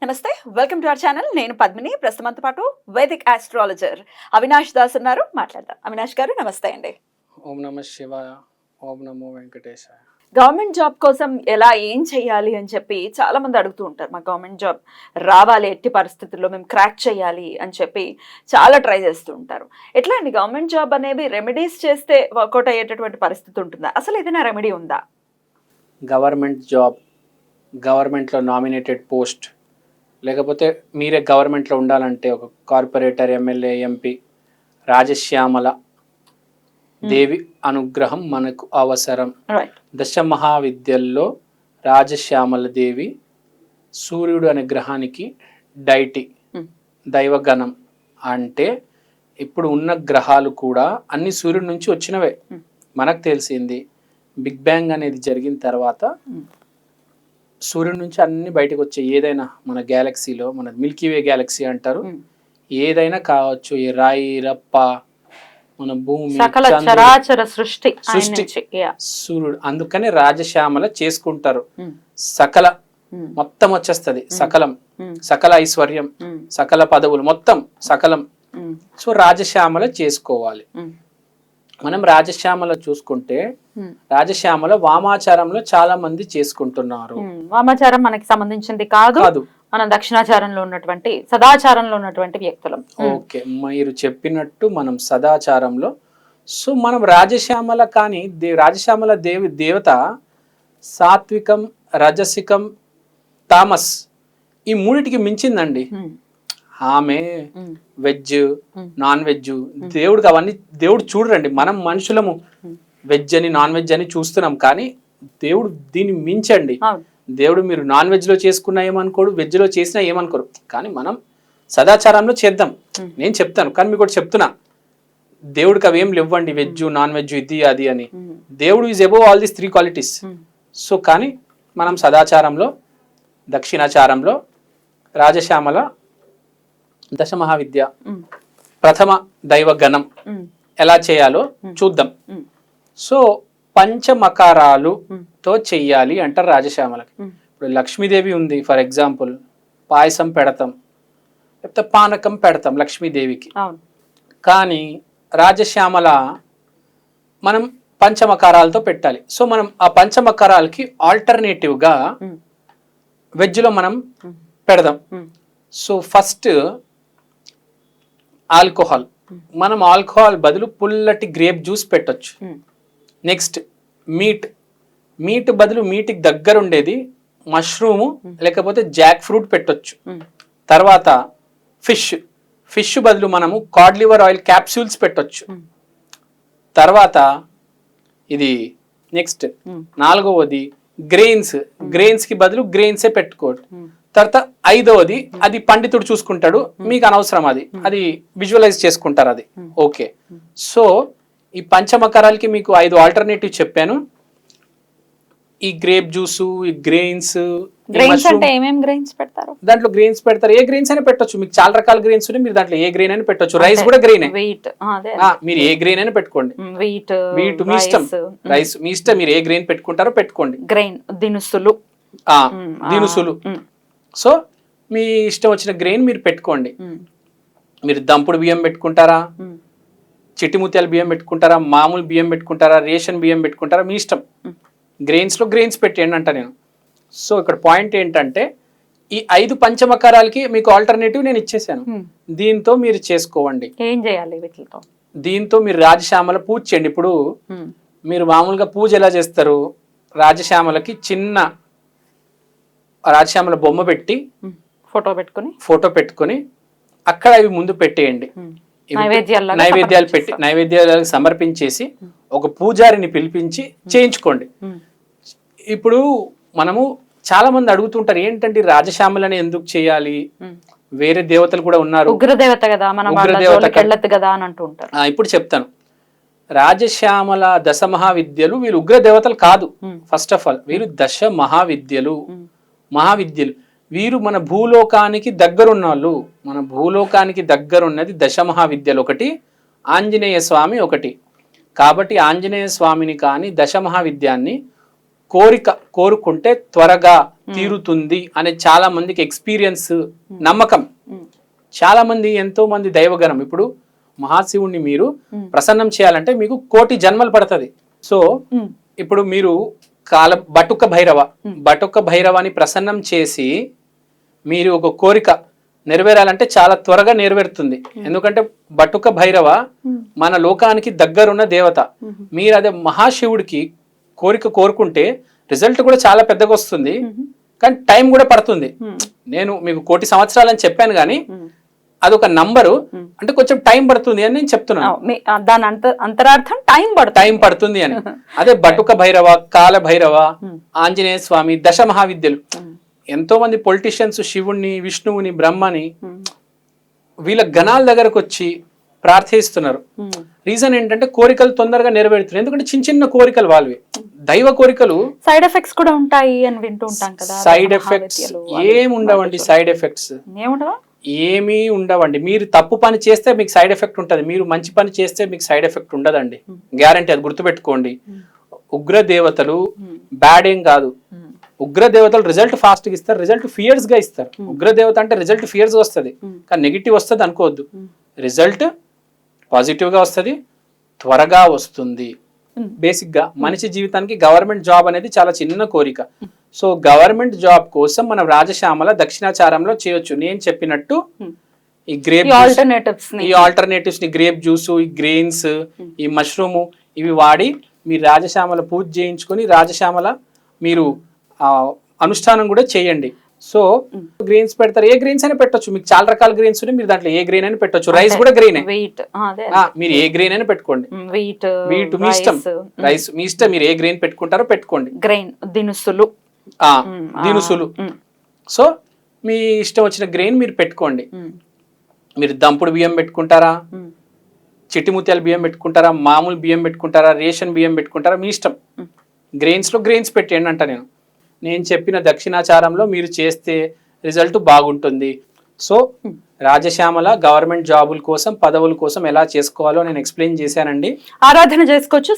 నమస్తే, welcome to our channel. నేను పద్మిని. ప్రస్తుతంతో పాటు వైదిక్ ఆస్ట్రాలజర్ అవినాష్ దాస్ ఉన్నారు. మాట్లాడదాం. అవినాష్ గారు నమస్తే అండి. ఓం నమ శివాయ, ఓం నమో వెంకటేశాయ. గవర్నమెంట్ జాబ్ కోసం ఏం చేయాలి అని చెప్పి చాలా మంది అడుగుతూ ఉంటారు. మాకు గవర్నమెంట్ జాబ్ రావాలి, ఎట్టి పరిస్థితుల్లో మేము క్రాక్ చేయాలి అని చెప్పి చాలా ట్రై చేస్తూ ఉంటారు. ఎట్లా అండి, గవర్నమెంట్ జాబ్ అనేవి రెమెడీస్ చేస్తే వర్కౌట్ అయ్యేటటువంటి పరిస్థితి ఉంటుందా? అసలు ఏదైనా రెమెడీ ఉందా? గవర్నమెంట్ జాబ్, గవర్నమెంట్లో నామినేటెడ్ పోస్ట్, లేకపోతే మీరే గవర్నమెంట్లో ఉండాలంటే ఒక కార్పొరేటర్, ఎమ్మెల్యే, ఎంపీ, రాజశ్యామల దేవి అనుగ్రహం మనకు అవసరం. దశ మహావిద్యల్లో రాజశ్యామల దేవి సూర్యుడు అనే గ్రహానికి డైటీ, దైవగణం. అంటే ఇప్పుడు ఉన్న గ్రహాలు కూడా అన్ని సూర్యుడి నుంచి వచ్చినవే. మనకు తెలిసింది బిగ్ బ్యాంగ్ అనేది జరిగిన తర్వాత సూర్యుడి నుంచి అన్ని బయటకు వచ్చాయి. ఏదైనా మన గ్యాలక్సీలో, మన మిల్కీవే గ్యాలక్సీ అంటారు, ఏదైనా కావచ్చు, ఈ రాయి రప్ప, మన భూమి, సృష్టి సూర్యుడు. అందుకని రాజశ్యామల చేసుకుంటారు. సకల మొత్తం వచ్చేస్తుంది, సకలం, సకల ఐశ్వర్యం, సకల పదవులు, మొత్తం సకలం. సో రాజశ్యామల చేసుకోవాలి. మనం రాజశ్యామల చూసుకుంటే, రాజశ్యామల వామాచారంలో చాలా మంది చేసుకుంటున్నారు. వామాచారం మనకి సంబంధించింది కాదు, మనం దక్షిణాచారంలో ఉన్నటువంటి, సదాచారంలో ఉన్నటువంటి వ్యక్తులం. ఓకే, మీరు చెప్పినట్టు మనం సదాచారంలో. సో మనం రాజశ్యామల, కానీ రాజశ్యామల దేవత సాత్వికం, రజసికం, తామస్, ఈ మూడిటికి మించిందండి. ఆమె వెజ్, నాన్ వెజ్, దేవుడికి అవన్నీ దేవుడు చూడరండి. మనం మనుషులము వెజ్ అని, నాన్ వెజ్ అని చూస్తున్నాం, కానీ దేవుడు దీన్ని మించండి. దేవుడు మీరు నాన్ వెజ్ లో చేసుకున్నా ఏమనుకోడు, వెజ్ లో చేసినా ఏమనుకోరు. కానీ మనం సదాచారంలో చేద్దాం. నేను చెప్తాను, కానీ మీకు ఒకటి చెప్తున్నా, దేవుడికి అవేం లేవ్వండి, వెజ్, నాన్ వెజ్, ఇది అది అని. దేవుడు is above all these 3 qualities. So కానీ మనం సదాచారంలో, దక్షిణాచారంలో రాజశ్యామల దశ మహావిద్య ప్రథమ దైవగణం ఎలా చేయాలో చూద్దాం. సో పంచమకారాలుతో చెయ్యాలి అంటారు రాజశ్యామలకి. ఇప్పుడు లక్ష్మీదేవి ఉంది, ఫర్ ఎగ్జాంపుల్ పాయసం పెడతాం, లేకపోతే పానకం పెడతాం లక్ష్మీదేవికి. కానీ రాజశ్యామల మనం పంచమకారాలతో పెట్టాలి. సో మనం ఆ పంచమకారాలకి ఆల్టర్నేటివ్గా వెజ్లో మనం పెడదాం. సో ఫస్ట్ ఆల్కహాల్, మనం ఆల్కహాల్ బదులు పుల్లటి గ్రేప్ జ్యూస్ పెట్టొచ్చు. నెక్స్ట్ మీట్ బదులు మీట్కి దగ్గర ఉండేది మష్రూము లేకపోతే జాక్ ఫ్రూట్ పెట్టొచ్చు. తర్వాత ఫిష్ బదులు మనము కాడ్ లివర్ ఆయిల్ క్యాప్సూల్స్ పెట్టొచ్చు. తర్వాత ఇది నెక్స్ట్ 4వది గ్రెయిన్స్ కి బదులు గ్రెయిన్సే పెట్టుకోవచ్చు. తర్వాత 5వది, అది పండితుడు చూసుకుంటాడు, మీకు అనవసరం, అది విజువలైజ్ చేసుకుంటారు, అది ఓకే. సో ఈ పంచమకరాలకి మీకు 5 ఆల్టర్నేటివ్ చెప్పాను. ఈ గ్రేప్ జ్యూస్, ఈ గ్రెయిన్స్, దాంట్లో గ్రెయిన్స్ పెడతారు. ఏ గ్రెయిన్స్ అయినా పెట్టొచ్చు, మీకు చాలా రకాల గ్రెయిన్స్ ఉన్నాయి, మీరు దాంట్లో ఏ గ్రెయిన్ అయినా పెట్టొచ్చు. రైస్ కూడా గ్రెయిన్, మీరు ఏ గ్రెయిన్ అయినా పెట్టుకోండి. వీట్ మీ ఇష్టం, రైస్ మీ ఇష్టం, మీరు ఏ గ్రెయిన్ పెట్టుకుంటారో పెట్టుకోండి. దినుసులు. సో మీ ఇష్టం వచ్చిన గ్రెయిన్ మీరు పెట్టుకోండి. మీరు దంపుడు బియ్యం పెట్టుకుంటారా, చిట్టి ముత్యాల బియ్యం పెట్టుకుంటారా, మామూలు బియ్యం పెట్టుకుంటారా, రేషన్ బియ్యం పెట్టుకుంటారా, మీ ఇష్టం. గ్రెయిన్స్లో గ్రెయిన్స్ పెట్టేయండి అంట నేను. సో ఇక్కడ పాయింట్ ఏంటంటే, ఈ 5 పంచమకారాలకి మీకు ఆల్టర్నేటివ్ నేను ఇచ్చేసాను. దీంతో మీరు చేసుకోండి. ఏం చేయాలి వీటితో? దీంతో మీరు రాజశ్యామల పూజ చేయండి. ఇప్పుడు మీరు మామూలుగా పూజ ఎలా చేస్తారు, రాజశ్యామలకి చిన్న రాజశ్యామల బొమ్మ పెట్టి ఫోటో పెట్టుకొని అక్కడ అవి ముందు పెట్టేయండి. నైవేద్యాలు పెట్టి నైవేద్యాలు సమర్పించేసి ఒక పూజారిని పిలిపించి చేయించుకోండి. ఇప్పుడు మనము చాలా మంది అడుగుతుంటారు, ఏంటంటే రాజశ్యామలని ఎందుకు చేయాలి, వేరే దేవతలు కూడా ఉన్నారు, ఉగ్రదేవత కదా, అని అంటూ ఉంటారు. ఇప్పుడు చెప్తాను. రాజశ్యామల దశ మహావిద్యలు, వీళ్ళు ఉగ్ర దేవతలు కాదు. ఫస్ట్ ఆఫ్ ఆల్ వీరు దశ మహావిద్యలు. వీరు మన భూలోకానికి దగ్గరున్న వాళ్ళు. మన భూలోకానికి దగ్గరున్నది దశ మహావిద్యలు ఒకటి, ఆంజనేయ స్వామి ఒకటి. కాబట్టి ఆంజనేయ స్వామిని కానీ దశ మహావిద్యాన్ని కోరిక కోరుకుంటే త్వరగా తీరుతుంది అనే చాలా మందికి ఎక్స్పీరియన్స్, నమ్మకం. చాలా మంది, ఎంతో మంది దైవగణం, ఇప్పుడు మహాశివుణ్ణి మీరు ప్రసన్నం చేయాలంటే మీకు 1,000,000 జన్మలు పడుతుంది. సో ఇప్పుడు మీరు బటుక భైరవాన్ని ప్రసన్నం చేసి మీరు ఒక కోరిక నెరవేరాలంటే చాలా త్వరగా నెరవేరుతుంది. ఎందుకంటే బటుక భైరవ మన లోకానికి దగ్గరున్న దేవత. మీరు అదే మహాశివుడికి కోరిక కోరుకుంటే రిజల్ట్ కూడా చాలా పెద్దగా వస్తుంది, కానీ టైం కూడా పడుతుంది. నేను మీకు 1,000,000 సంవత్సరాలని చెప్పాను, కానీ అదొక నంబరు, అంటే కొంచెం టైం పడుతుంది అని నేను చెప్తున్నాను. దాని అంతరార్థం టైం పడుతుంది అని. అదే బటుక భైరవ, కాల భైరవ, ఆంజనేయ స్వామి, దశ మహావిద్యలు, ఎంతో మంది పొలిటీషియన్స్ శివుణ్ణి, విష్ణువుని, బ్రహ్మని వీళ్ళ గణాల దగ్గరకు వచ్చి ప్రార్థిస్తున్నారు. రీజన్ ఏంటంటే కోరికలు తొందరగా నెరవేరుతున్నాయి. ఎందుకంటే చిన్న చిన్న కోరికలు వాళ్ళవి, దైవ కోరికలు. సైడ్ ఎఫెక్ట్స్ కూడా ఉంటాయి అని వింటూ ఉంటాం కదా. సైడ్ ఎఫెక్ట్స్ ఏమి ఉండవండి. సైడ్ ఎఫెక్ట్స్ ఏమీ ఉండవండి. మీరు తప్పు పని చేస్తే మీకు సైడ్ ఎఫెక్ట్ ఉంటుంది, మీరు మంచి పని చేస్తే మీకు సైడ్ ఎఫెక్ట్ ఉండదండి. గ్యారంటీ, అది గుర్తుపెట్టుకోండి. ఉగ్ర దేవతలు బ్యాడ్ ఏం కాదు. ఉగ్ర దేవతలు రిజల్ట్ ఫాస్ట్ గా ఇస్తారు, రిజల్ట్ ఫియర్స్ గా ఇస్తారు. ఉగ్ర దేవత అంటే రిజల్ట్ ఫియర్స్ వస్తుంది, కానీ నెగిటివ్ వస్తుంది అనుకోవద్దు. రిజల్ట్ పాజిటివ్ గా వస్తుంది, త్వరగా వస్తుంది. బేసిక్ గా మనిషి జీవితానికి గవర్నమెంట్ జాబ్ అనేది చాలా చిన్న కోరిక. సో గవర్నమెంట్ జాబ్ కోసం మనం రాజశ్యామల దక్షిణాచారంలో చేయొచ్చు. నేను చెప్పినట్టు ఈ గ్రేప్ ఆల్టర్నేటివ్స్ ని, గ్రేప్ జ్యూస్, ఈ గ్రెయిన్స్, ఈ మష్రూమ్, ఇవి వాడి మీరు రాజశ్యామల పూజ చేయించుకొని రాజశ్యామల మీరు అనుష్ఠానం కూడా చేయండి. సో గ్రెయిన్స్ పెడతారు, ఏ గ్రెయిన్స్ అయినా పెట్టొచ్చు. మీకు చాలా రకాల గ్రెయిన్స్ ఉన్నాయి, మీరు దాంట్లో ఏ గ్రెయిన్ అయినా పెట్టొచ్చు. రైస్ కూడా గ్రెయిన్, మీరు ఏ గ్రెయిన్ అయినా పెట్టుకోండి. వీట్ మీ ఇష్టం, రైస్ మీ ఇష్టం, మీరు ఏ గ్రెయిన్ పెట్టుకుంటారో పెట్టుకోండి. గ్రెయిన్ దినుసులు. సో మీ ఇష్టం వచ్చిన గ్రెయిన్ మీరు పెట్టుకోండి. మీరు దంపుడు బియ్యం పెట్టుకుంటారా, చిట్టిముత్యాల బియ్యం పెట్టుకుంటారా, మామూలు బియ్యం పెట్టుకుంటారా, రేషన్ బియ్యం పెట్టుకుంటారా, మీ ఇష్టం. గ్రెయిన్స్ లో గ్రెయిన్స్ పెట్టేయండి అంట. నేను చెప్పిన దక్షిణాచారంలో మీరు చేస్తే రిజల్ట్ బాగుంటుంది. సో రాజశ్యామల గవర్నమెంట్ జాబుల కోసం, పదవుల కోసం ఎలా చేసుకోవాలో నేను ఎక్స్ప్లెయిన్ చేశానండి. ఆరాధన చేసుకోవచ్చు.